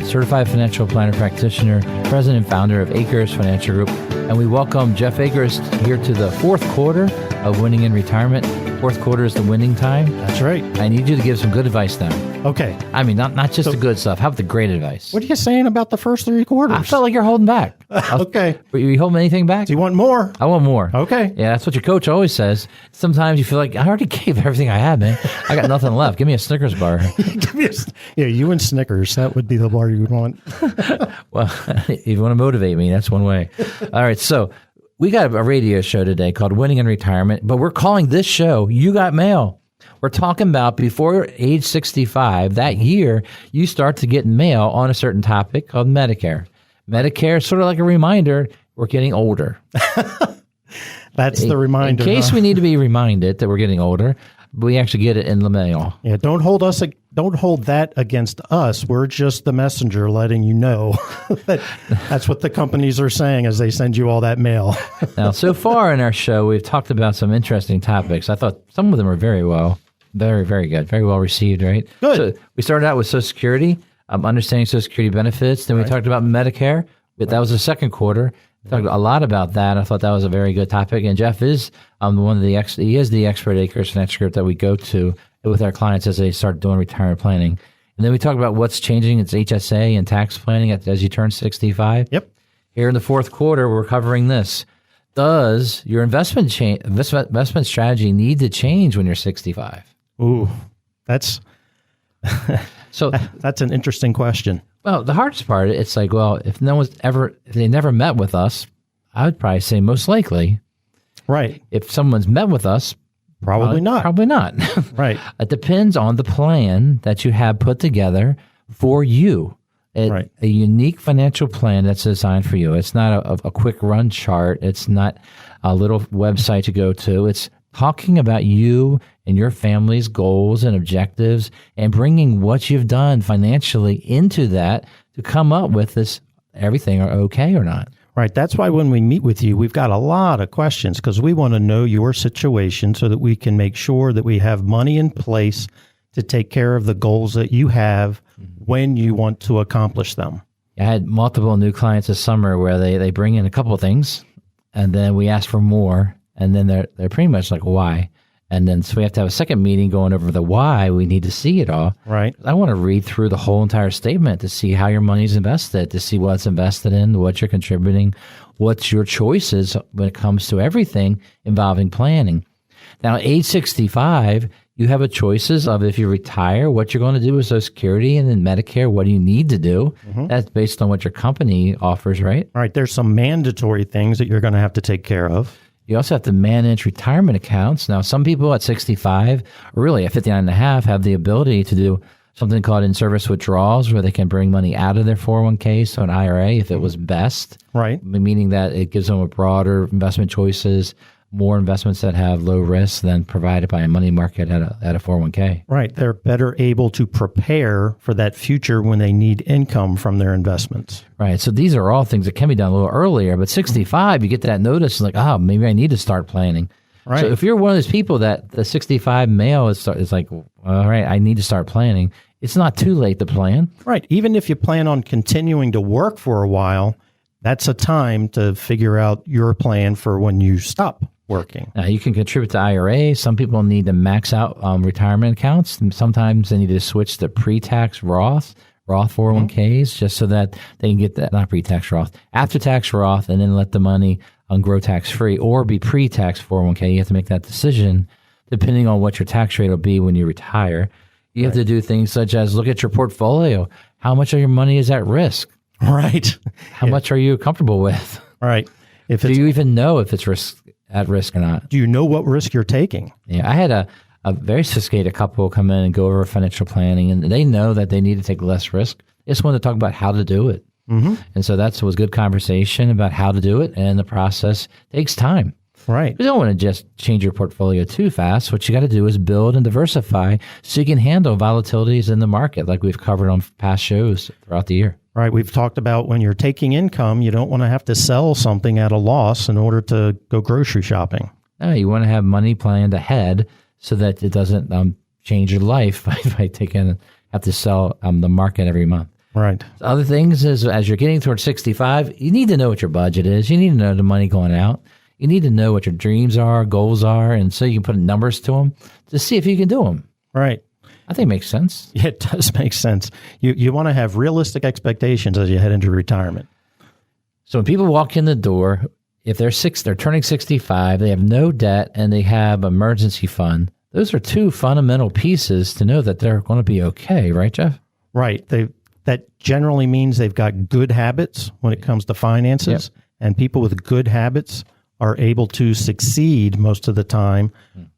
certified financial planner practitioner, president and founder of Akers Financial Group. And we welcome Jeff Akers here to the fourth quarter of Winning in Retirement. Fourth quarter is the winning time. That's right. I need you to give some good advice now. Okay. I mean, not just the good stuff. How about the great advice? What are you saying about the first 3 quarters? I felt like you're holding back. Okay. Were you holding anything back? Do you want more? I want more. Okay. Yeah, that's what your coach always says. Sometimes you feel like, I already gave everything I had, man. I got nothing left. Give me a Snickers bar. Yeah, you and Snickers. That would be the bar you would want. Well, if you want to motivate me, that's one way. All right, so we got a radio show today called Winning in Retirement, but we're calling this show You Got Mail. We're talking about before age 65, that year, you start to get mail on a certain topic called Medicare. Medicare is sort of like a reminder we're getting older. That's the reminder. In case we need to be reminded that we're getting older, we actually get it in the mail. Yeah, don't hold that against us. We're just the messenger letting you know that's what the companies are saying as they send you all that mail. Now, so far in our show, we've talked about some interesting topics. I thought some of them were very very good, very well received, right? Good. So we started out with Social Security, understanding Social Security benefits. Then we talked about Medicare, but that was the second quarter. We talked a lot about that. I thought that was a very good topic. And Jeff is he is the expert at Akers Financial Group that we go to with our clients as they start doing retirement planning. And then we talked about what's changing. It's HSA and tax planning as you turn 65. Yep. Here in the fourth quarter, we're covering this. Does your investment strategy need to change when you're 65? Ooh, that's So that's an interesting question. Well, the hardest part, it's like, well, if they never met with us, I would probably say most likely. Right. If someone's met with us, Probably not. Probably not. Right. It depends on the plan that you have put together for you. A unique financial plan that's designed for you. It's not a quick run chart. It's not a little website to go to. It's talking about you and your family's goals and objectives and bringing what you've done financially into that to come up with this, everything are okay or not. Right. That's why when we meet with you, we've got a lot of questions because we want to know your situation so that we can make sure that we have money in place to take care of the goals that you have when you want to accomplish them. I had multiple new clients this summer where they bring in a couple of things and then we ask for more and then they're pretty much like, why? And then so we have to have a second meeting going over the why. We need to see it all. Right. I want to read through the whole entire statement to see how your money's invested, to see what's invested in, what you're contributing, what's your choices when it comes to everything involving planning. Now, age 65, you have a choices of if you retire, what you're going to do with Social Security, and then Medicare, what do you need to do? Mm-hmm. That's based on what your company offers, right? All right. There's some mandatory things that you're going to have to take care of. You also have to manage retirement accounts. Now, some people at 65, or really at 59 and a half, have the ability to do something called in-service withdrawals where they can bring money out of their 401k, so an IRA if it was best. Right. Meaning that it gives them a broader investment choices, more investments that have low risk than provided by a money market at a 401k. Right. They're better able to prepare for that future when they need income from their investments. Right. So these are all things that can be done a little earlier. But 65, you get that notice like, maybe I need to start planning. Right. So if you're one of those people that the 65 male is like, all right, I need to start planning, it's not too late to plan. Right. Even if you plan on continuing to work for a while, that's a time to figure out your plan for when you stop working. Now, you can contribute to IRA. Some people need to max out retirement accounts. Sometimes they need to switch to pre-tax Roth 401ks, just so that they can get that, not pre-tax Roth, after-tax Roth, and then let the money grow tax-free or be pre-tax 401k. You have to make that decision depending on what your tax rate will be when you retire. You have to do things such as look at your portfolio. How much of your money is at risk? Right. How much are you comfortable with? Right. Do you even know if it's at risk or not? Do you know what risk you're taking? Yeah, I had a very sophisticated couple come in and go over financial planning, and they know that they need to take less risk. They just want to talk about how to do it. Mm-hmm. And so that was good conversation about how to do it, and the process takes time. Right. You don't want to just change your portfolio too fast. What you got to do is build and diversify so you can handle volatilities in the market like we've covered on past shows throughout the year. Right. We've talked about when you're taking income, you don't want to have to sell something at a loss in order to go grocery shopping. No, you want to have money planned ahead so that it doesn't change your life by have to sell the market every month. Right. Other things is as you're getting towards 65, you need to know what your budget is. You need to know the money going out. You need to know what your dreams are, goals are, and so you can put numbers to them to see if you can do them. Right. I think it makes sense. Yeah, it does make sense. You want to have realistic expectations as you head into retirement. So when people walk in the door, if they're turning 65, they have no debt, and they have emergency fund, those are two fundamental pieces to know that they're going to be okay, right, Jeff? Right. That generally means they've got good habits when it comes to finances, and people with good habits are able to succeed most of the time,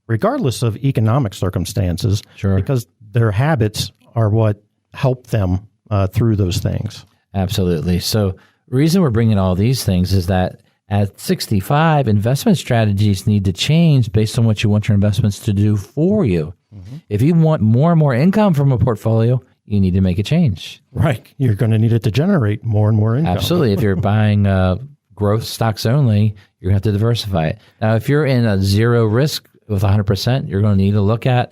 regardless of economic circumstances, because their habits are what help them through those things. Absolutely. So the reason we're bringing all these things is that at 65, investment strategies need to change based on what you want your investments to do for you. If you want more and more income from a portfolio, you need to make a change. Right. You're going to need it to generate more and more income. Absolutely. If you're buying growth stocks only, you're going to have to diversify it. Now, if you're in a zero risk with 100%, you're going to need to look at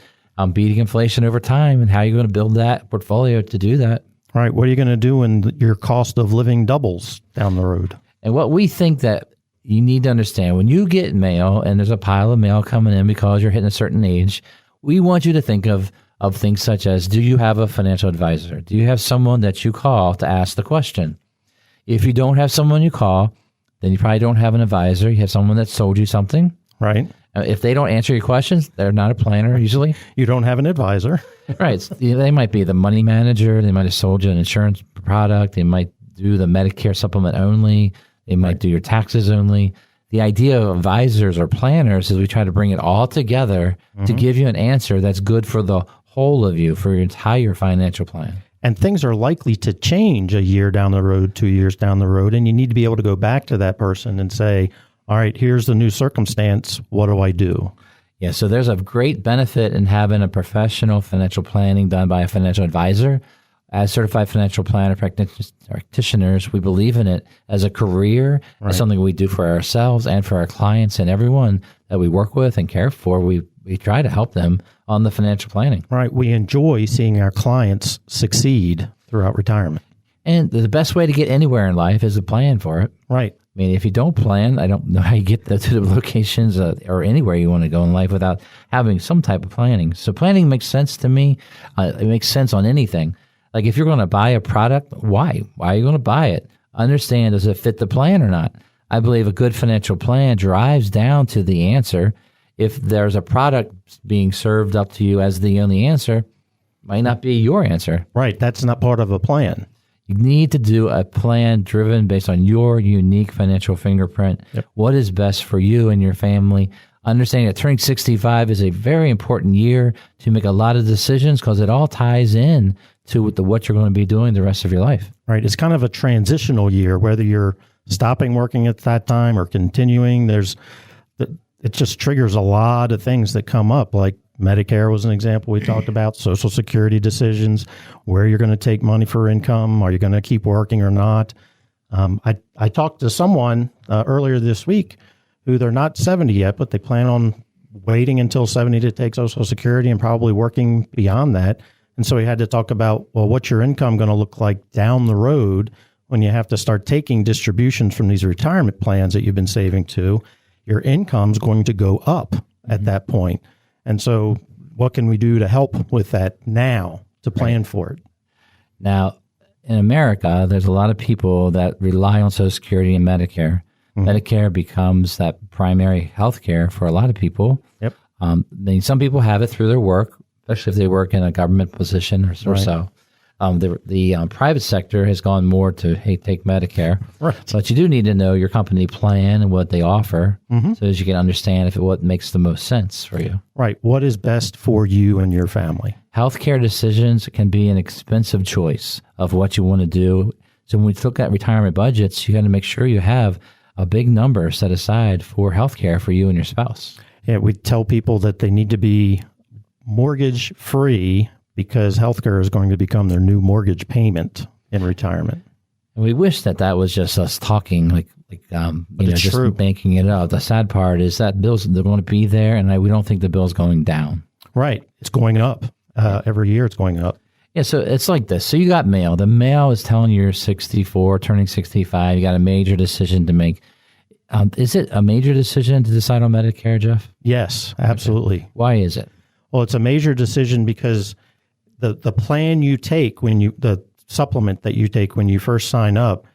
beating inflation over time and how you're going to build that portfolio to do that. Right. What are you going to do when your cost of living doubles down the road? And what we think that you need to understand, when you get mail and there's a pile of mail coming in because you're hitting a certain age, we want you to think of things such as, do you have a financial advisor? Do you have someone that you call to ask the question? If you don't have someone you call, then you probably don't have an advisor. You have someone that sold you something. Right. If they don't answer your questions, they're not a planner usually. You don't have an advisor. Right. They might be the money manager. They might have sold you an insurance product. They might do the Medicare supplement only. They might do your taxes only. The idea of advisors or planners is we try to bring it all together to give you an answer that's good for the whole of you, for your entire financial plan. And things are likely to change a year down the road, 2 years down the road, and you need to be able to go back to that person and say, all right, here's the new circumstance. What do I do? Yeah, so there's a great benefit in having a professional financial planning done by a financial advisor. As certified financial planner practitioners, we believe in it as a career, as something we do for ourselves and for our clients and everyone that we work with and care for. We try to help them on the financial planning. Right. We enjoy seeing our clients succeed throughout retirement. And the best way to get anywhere in life is to plan for it. Right. I mean, if you don't plan, I don't know how you get to the locations or anywhere you want to go in life without having some type of planning. So planning makes sense to me. It makes sense on anything. Like if you're going to buy a product, why? Why are you going to buy it? Understand, does it fit the plan or not? I believe a good financial plan drives down to the answer. If there's a product being served up to you as the only answer, it might not be your answer. Right. That's not part of a plan. You need to do a plan driven based on your unique financial fingerprint. Yep. What is best for you and your family? Understanding that turning 65 is a very important year to make a lot of decisions because it all ties in to what you're going to be doing the rest of your life. Right. It's kind of a transitional year, whether you're stopping working at that time or continuing. It just triggers a lot of things that come up, like Medicare was an example we talked about, Social Security decisions, where you're going to take money for income. Are you going to keep working or not? I talked to someone earlier this week who they're not 70 yet, but they plan on waiting until 70 to take Social Security and probably working beyond that. And so we had to talk about, well, what's your income going to look like down the road when you have to start taking distributions from these retirement plans that you've been saving to? Your income's going to go up at that point. And so what can we do to help with that now to plan for it? Now, in America, there's a lot of people that rely on Social Security and Medicare. Medicare becomes that primary health care for a lot of people. Yep. Some people have it through their work, especially if they work in a government position or so. The private sector has gone more to, hey, take Medicare. Right. But you do need to know your company plan and what they offer so as you can understand what makes the most sense for you. Right. What is best for you and your family? Healthcare decisions can be an expensive choice of what you want to do. So when we look at retirement budgets, you got to make sure you have a big number set aside for healthcare for you and your spouse. Yeah, we tell people that they need to be mortgage free because healthcare is going to become their new mortgage payment in retirement. And we wish that was just us talking, just true. banking it up. The sad part is that bills, they're going to be there, and we don't think the bill's going down. Right. It's going up. Every year it's going up. Yeah, so it's like this. So you got mail. The mail is telling you you're 64, turning 65. You got a major decision to make. Is it a major decision to decide on Medicare, Jeff? Yes, absolutely. Okay. Why is it? Well, it's a major decision because the plan you take the supplement that you take when you first sign up,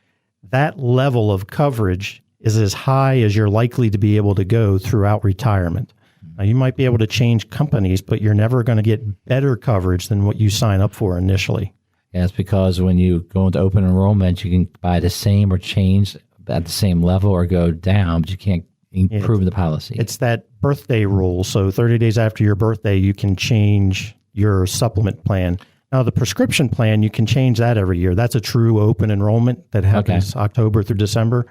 that level of coverage is as high as you're likely to be able to go throughout retirement. Now, you might be able to change companies, but you're never going to get better coverage than what you sign up for initially. Yeah, it's because when you go into open enrollment, you can buy the same or change at the same level or go down, but you can't improve the policy. It's that birthday rule. So 30 days after your birthday, you can change your supplement plan. Now, the prescription plan, you can change that every year. That's a true open enrollment that happens October through December.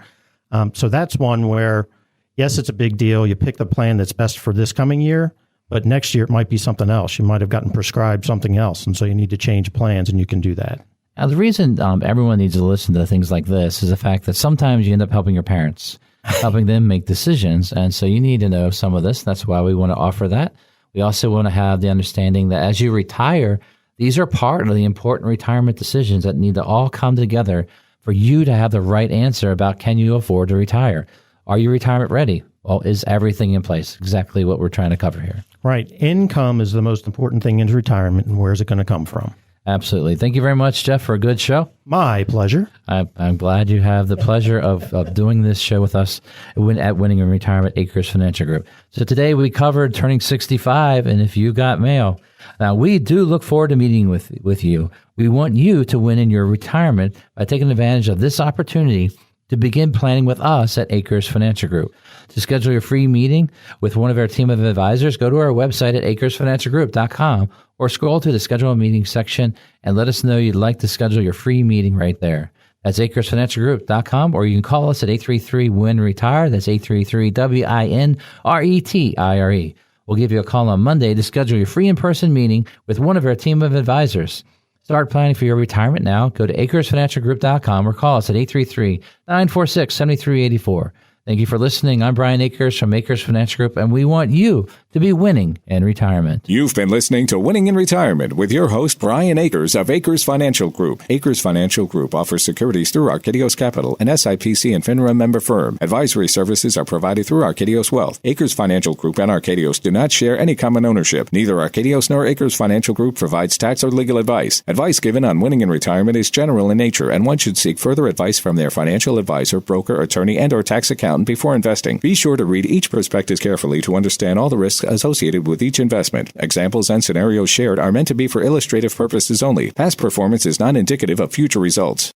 So that's one where, yes, it's a big deal. You pick the plan that's best for this coming year, but next year it might be something else. You might have gotten prescribed something else, and so you need to change plans, and you can do that. Now, the reason everyone needs to listen to things like this is the fact that sometimes you end up helping your parents, helping them make decisions, and so you need to know some of this. That's why we want to offer that. We also want to have the understanding that as you retire, these are part of the important retirement decisions that need to all come together for you to have the right answer about, can you afford to retire? Are you retirement ready? Well, is everything in place? Exactly what we're trying to cover here. Right. Income is the most important thing in retirement, and where's it going to come from? Absolutely. Thank you very much, Jeff, for a good show. My pleasure. I'm glad you have the pleasure of doing this show with us at Winning in Retirement Akers Financial Group. So today we covered turning 65 and if you got mail. Now, we do look forward to meeting with you. We want you to win in your retirement by taking advantage of this opportunity to begin planning with us at Akers Financial Group. To schedule your free meeting with one of our team of advisors, go to our website at akersfinancialgroup.com or scroll to the Schedule a Meeting section and let us know you'd like to schedule your free meeting right there. That's akersfinancialgroup.com, or you can call us at 833-WIN-RETIRE. That's 833-WIN-RETIRE. We'll give you a call on Monday to schedule your free in-person meeting with one of our team of advisors. Start planning for your retirement now. Go to akersfinancialgroup.com or call us at 833-946-7384. Thank you for listening. I'm Brian Akers from Akers Financial Group, and we want you to be winning in retirement. You've been listening to Winning in Retirement with your host, Brian Akers of Akers Financial Group. Akers Financial Group offers securities through Arcadios Capital, an SIPC and FINRA member firm. Advisory services are provided through Arcadios Wealth. Akers Financial Group and Arcadios do not share any common ownership. Neither Arcadios nor Akers Financial Group provides tax or legal advice. Advice given on winning in retirement is general in nature, and one should seek further advice from their financial advisor, broker, attorney, and or tax accountant before investing. Be sure to read each prospectus carefully to understand all the risks associated with each investment. Examples and scenarios shared are meant to be for illustrative purposes only. Past performance is not indicative of future results.